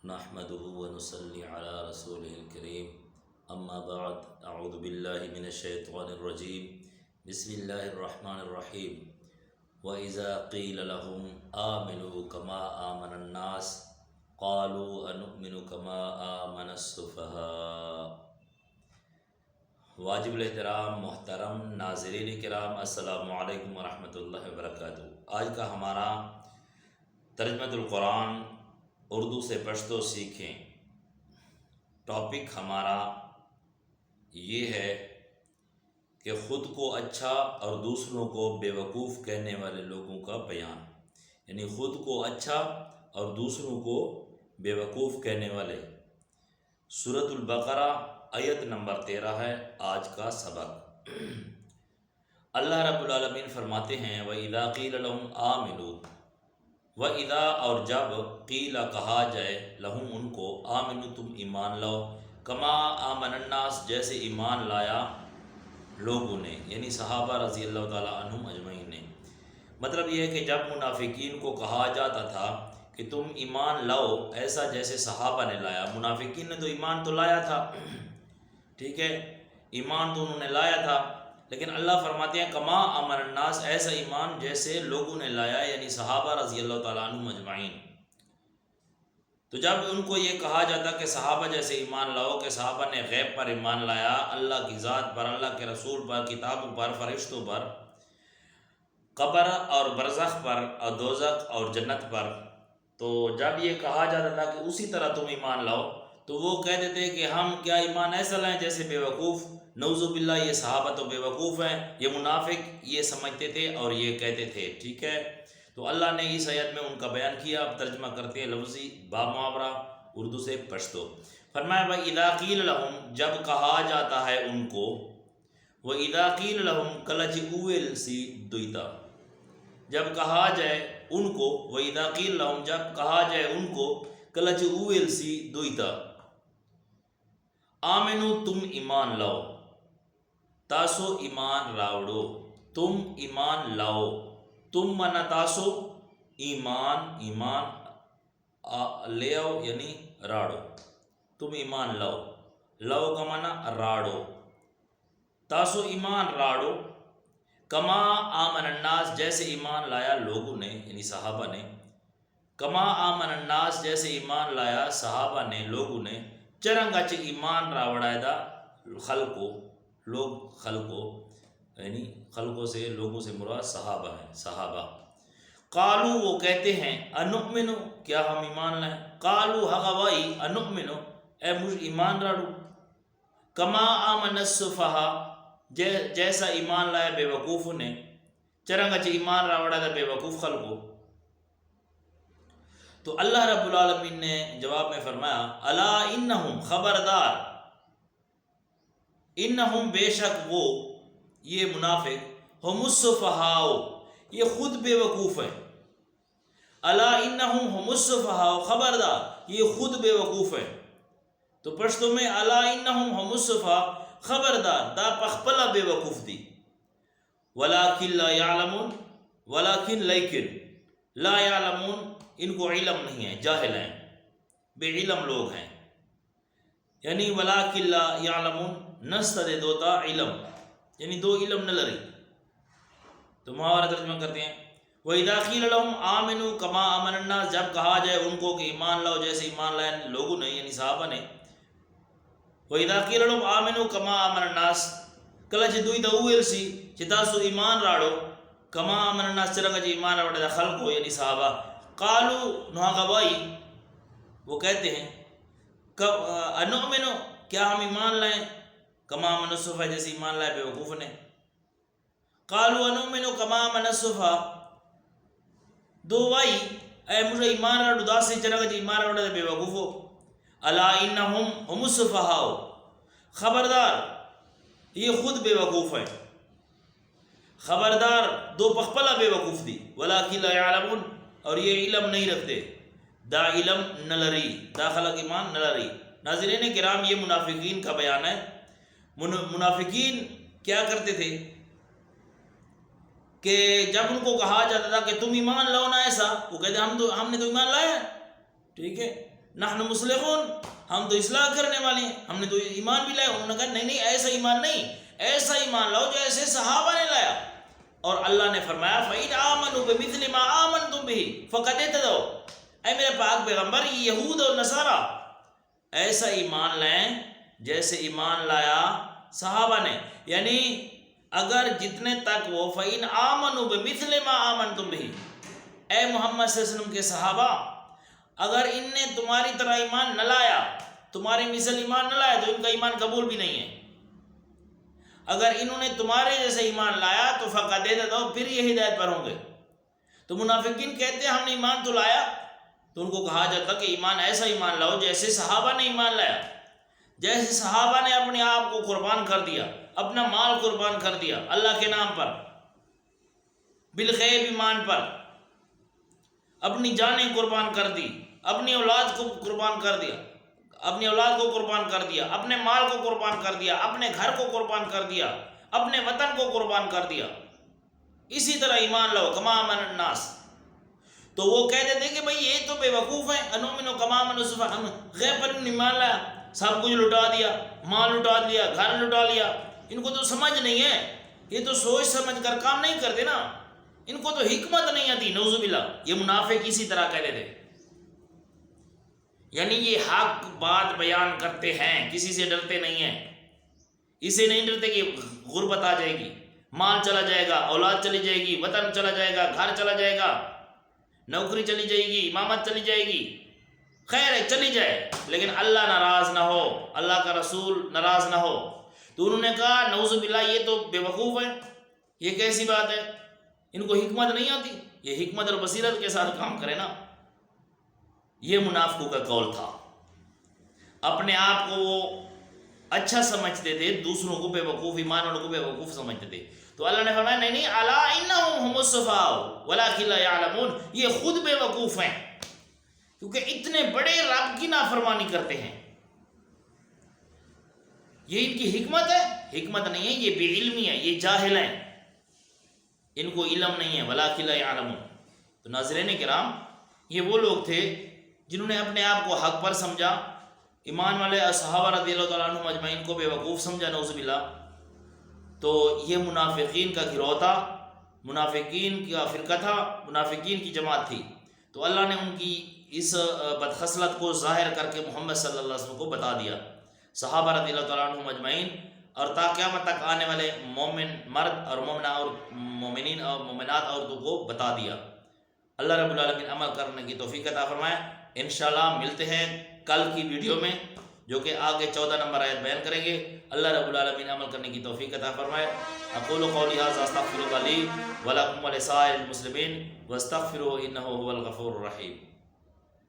نحمده ونصلي على رسوله الكريم اما بعد اعوذ باللہ من الشیطان الرجیم بسم اللہ الرحمن الرحیم وَإِذَا قِيلَ لَهُمْ آمِنُوا كَمَا آمَنَ النَّاسُ قَالُوا أَنُؤْمِنُ كَمَا آمَنَ السُّفَهَاءُ۔ واجب الاحترام محترم ناظرین کرام، السلام علیکم ورحمۃ اللہ وبرکاتہ۔ آج کا ہمارا ترجمۃ القرآن اردو سے پشتو سیکھیں ٹاپک ہمارا یہ ہے کہ خود کو اچھا اور دوسروں کو بیوقوف کہنے والے لوگوں کا بیان، یعنی خود کو اچھا اور دوسروں کو بیوقوف کہنے والے۔ سورۃ البقرہ آیت نمبر 13 ہے آج کا سبق۔ اللہ رب العالمین فرماتے ہیں وَإِذَا قِيلَ لَهُمْ آمِنُوا، وَإِذَا اور جب قیل کہا جائے لہم ان کو، آمنوا تم ایمان لاؤ، کما آمن الناس جیسے ایمان لایا لوگوں نے، یعنی صحابہ رضی اللہ تعالیٰ عنہم اجمعین نے۔ مطلب یہ ہے کہ جب منافقین کو کہا جاتا تھا کہ تم ایمان لاؤ ایسا جیسے صحابہ نے لایا، منافقین نے تو ایمان تو لایا تھا، ٹھیک ہے، ایمان تو انہوں نے لایا تھا، لیکن اللہ فرماتے ہیں کما آمن الناس، ایسا ایمان جیسے لوگوں نے لایا، یعنی صحابہ رضی اللہ تعالیٰ عنہم اجمعین۔ تو جب ان کو یہ کہا جاتا کہ صحابہ جیسے ایمان لاؤ، کہ صحابہ نے غیب پر ایمان لایا، اللہ کی ذات پر، اللہ کے رسول پر، کتابوں پر، فرشتوں پر، قبر اور برزخ پر، اور دوزخ اور جنت پر، تو جب یہ کہا جاتا تھا کہ اسی طرح تم ایمان لاؤ، تو وہ کہتے تھے کہ ہم کیا ایمان ایسا لائیں جیسے بیوقوف، نعوذ باللہ یہ صحابہ تو بیوقوف ہیں، یہ منافق یہ سمجھتے تھے اور یہ کہتے تھے، ٹھیک ہے۔ تو اللہ نے اس آیت میں ان کا بیان کیا۔ اب ترجمہ کرتے ہیں لفظی با محاورہ اردو سے پشتو۔ فرمایا وَإِذَا قِيلَ لَهُمْ، جب کہا جاتا ہے ان کو، وَإِذَا قِيلَ لَهُمْ کلچ اویل سی دویتا، جب کہا جائے ان کو، وَإِذَا قِيلَ لَهُمْ جب کہا جائے ان کو، کلچ اویل سی دویتا، آمنو تم ایمان لاؤ، تاسو ایمان راوڑو، تم ایمان لاؤ، تم منا تاسو، ایمان لے آؤ یعنی راڑو، تم ایمان لاؤ، لاؤ کا منا راڑو، تاسو ایمان راڑو، کما آمن الناس جیسے ایمان لایا لوگوں نے، یعنی صحابہ نے، کما آمن الناس جیسے ایمان لایا صحابہ نے لوگوں نے، چرنگا چ ایمان راوڑائے دا خلقو، لوگ خلقو، یعنی خلقوں سے لوگوں سے مراد صحابہ ہیں، صحابہ۔ قالو وہ کہتے ہیں، انؤمنو کیا ہم ایمان لائیں، قالو حغوائی انؤمنو اے مجھ ایمان راڑو، کما آمن السفہاء جیسا ایمان لایا بے وقوفوں نے، چرنگا چ ایمان راوڑا دا بے وقوف خلقو۔ تو اللہ رب العالمین نے جواب میں فرمایا الا انہم خبردار، انہم بے شک وہ، یہ منافق، ہم السفہاء یہ خود بے وقوف ہیں، الا انہم ہم السفہاء خبردار یہ خود بے وقوف ہیں۔ تو پشتو میں الا انہم ہم السفہاء خبردار دا پخپلا بے وقوف دی، ولیکن لا یعلمون، ولیکن لیکن لا یعلمون ان کو علم نہیں ہے، جاہل ہیں، بے علم لوگ ہیں، یعنی ولیکن لا یعلمون نست دے دوتا علم، یعنی دو علم نہ لری۔ تو محاورہ ترجمہ کرتے ہیں وَإِذَا قِيلَ لَهُمْ آمِنُوا كَمَا آمَنَ النَّاسُ جب کہا جائے ان کو کہ ایمان لاؤ جیسے ایمان لائے لوگوں نے، یعنی صحابہ نے، وَإِذَا قِيلَ لَهُمْ آمِنُوا كَمَا آمَنَ النَّاسُ کله چې دوی ته وویل سي چې تاسو ایمان راړو، کما آمن الناس څرنګه چې ایمان راوړل د خلکو یعنی صحابه، قالو نو هغه وایي، وہ کہتے ہیں انؤمنو کیا ہم ایمان لائیں، کما آمن السفہاء جیسے ایمان لائے بے وقوف نے، قالو انؤمنو کما آمن السفہاء دو وائی اے مجھے ایمان راڑو دا سے چرنگا چې ایمان راوړل د بے وقوفو، الا انہم هم السفہاء خبردار یہ خود بے وقوف ہیں، خبردار دو پخپلا بے وقوف دی، ولیکن لا یعلمون اور یہ علم نہیں رکھتے، دا علم نلری، دا خلق ایمان نلری۔ ناظرین کرام یہ منافقین کا بیان ہے۔ منافقین کیا کرتے تھے کہ جب ان کو کہا جاتا تھا کہ تم ایمان لاؤ نا ایسا، وہ کہتے ہم نے تو ایمان لایا ہے، ٹھیک ہے، نحن مصلحون، ہم تو اصلاح کرنے والے ہیں، ہم نے تو ایمان بھی لایا۔ انہوں نے کہا نہیں ایسا ایمان نہیں، ایسا ایمان لاؤ جیسے صحابہ نے لایا۔ اور اللہ نے فرمایا فَإِنْ آمَنُوا بِمِثْلِ مَا آمَنْتُمْ بِهِ فَقَدْ اهْتَدَوْا، اے میرے پاک پیغمبر یہ یہود اور نصارہ ایسا ایمان لائیں جیسے ایمان لایا صحابہ نے، یعنی اگر جتنے تک وہ فَإِنْ آمَنُوا بِمِثْلِ مَا آمَنْتُمْ بِهِ، اے محمد صلی اللہ علیہ وسلم کے صحابہ اگر ان نے تمہاری طرح ایمان نہ لایا، تمہاری مثل ایمان نہ لایا تو ان کا ایمان قبول بھی نہیں ہے۔ اگر انہوں نے تمہارے جیسے ایمان لایا تو فقط دے دو، پھر یہ ہدایت پر ہوں گے۔ تو منافقین کہتے ہیں ہم نے ایمان تو لایا، تو ان کو کہا جاتا کہ ایمان ایسا ایمان لاؤ جیسے صحابہ نے ایمان لایا، جیسے صحابہ نے اپنے آپ کو قربان کر دیا، اپنا مال قربان کر دیا اللہ کے نام پر، بالغیب ایمان پر، اپنی جانیں قربان کر دی، اپنی اولاد کو قربان کر دیا، اپنی اولاد کو قربان کر دیا، اپنے مال کو قربان کر دیا، اپنے گھر کو قربان کر دیا، اپنے وطن کو قربان کر دیا، اسی طرح ایمان لاؤ کما آمن الناس۔ تو وہ کہہ دیتے کہ بھئی یہ تو بے وقوف ہیں، انؤمن کما آمن السفہاء، ہم غیب پر ایمان لایا، سب کچھ لٹا دیا، مال لٹا دیا، گھر لٹا لیا، ان کو تو سمجھ نہیں ہے، یہ تو سوچ سمجھ کر کام نہیں کرتے نا، ان کو تو حکمت نہیں آتی، نعوذ باللہ۔ یہ منافق اسی طرح کہتے تھے، یعنی یہ حق بات بیان کرتے ہیں، کسی سے ڈرتے نہیں ہیں، اسے نہیں ڈرتے کہ غربت آ جائے گی، مال چلا جائے گا، اولاد چلی جائے گی، وطن چلا جائے گا، گھر چلا جائے گا، نوکری چلی جائے گی، امامت چلی جائے گی، خیر ہے چلی جائے، لیکن اللہ ناراض نہ ہو، اللہ کا رسول ناراض نہ ہو۔ تو انہوں نے کہا نعوذ باللہ یہ تو بے وقوف ہے، یہ کیسی بات ہے، ان کو حکمت نہیں آتی، یہ حکمت اور بصیرت کے ساتھ کام کرے نا۔ یہ منافقوں کا قول تھا، اپنے آپ کو وہ اچھا سمجھتے تھے، دوسروں کو بے وقوف، ایمان والوں کو بے وقوف سمجھتے تھے۔ تو اللہ نے فرمایا نہیں الا انہم هم السفہاء ولکن لا یعلمون، یہ خود بے وقوف ہیں کیونکہ اتنے بڑے رب کی نافرمانی کرتے ہیں۔ یہ ان کی حکمت ہے؟ حکمت نہیں ہے، یہ بے علمی ہے، یہ جاہل ہیں، ان کو علم نہیں ہے، ولکن لا یعلمون۔ تو ناظرین کرام، یہ وہ لوگ تھے جنہوں نے اپنے آپ کو حق پر سمجھا، ایمان والے صحابہ رضی اللہ تعالیٰ عنہم اجمعین کو بے وقوف سمجھا، نعوذ باللہ۔ تو یہ منافقین کا گروہ تھا، منافقین کا فرقہ تھا، منافقین کی جماعت تھی۔ تو اللہ نے ان کی اس بدخصلت کو ظاہر کر کے محمد صلی اللہ علیہ وسلم کو بتا دیا، صحابہ رضی اللہ تعالیٰ عنہم اجمعین، اور تا قیامت تک آنے والے مومن مرد اور مومنہ اور مومنین اور مومنات عورتوں کو بتا دیا۔ اللہ رب العالمین عمل کرنے کی توفیق عطا فرمائے۔ انشاءاللہ ملتے ہیں کل کی ویڈیو میں، جو کہ آگے 14 نمبر آیت بیان کریں گے۔ اللہ رب العالمین عمل کرنے کی توفیق عطا فرمائے۔ اقول قولی ھذا استغفر اللہ لی ولکم ولسائر المسلمین واستغفروہ انہ ھو الغفور الرحیم۔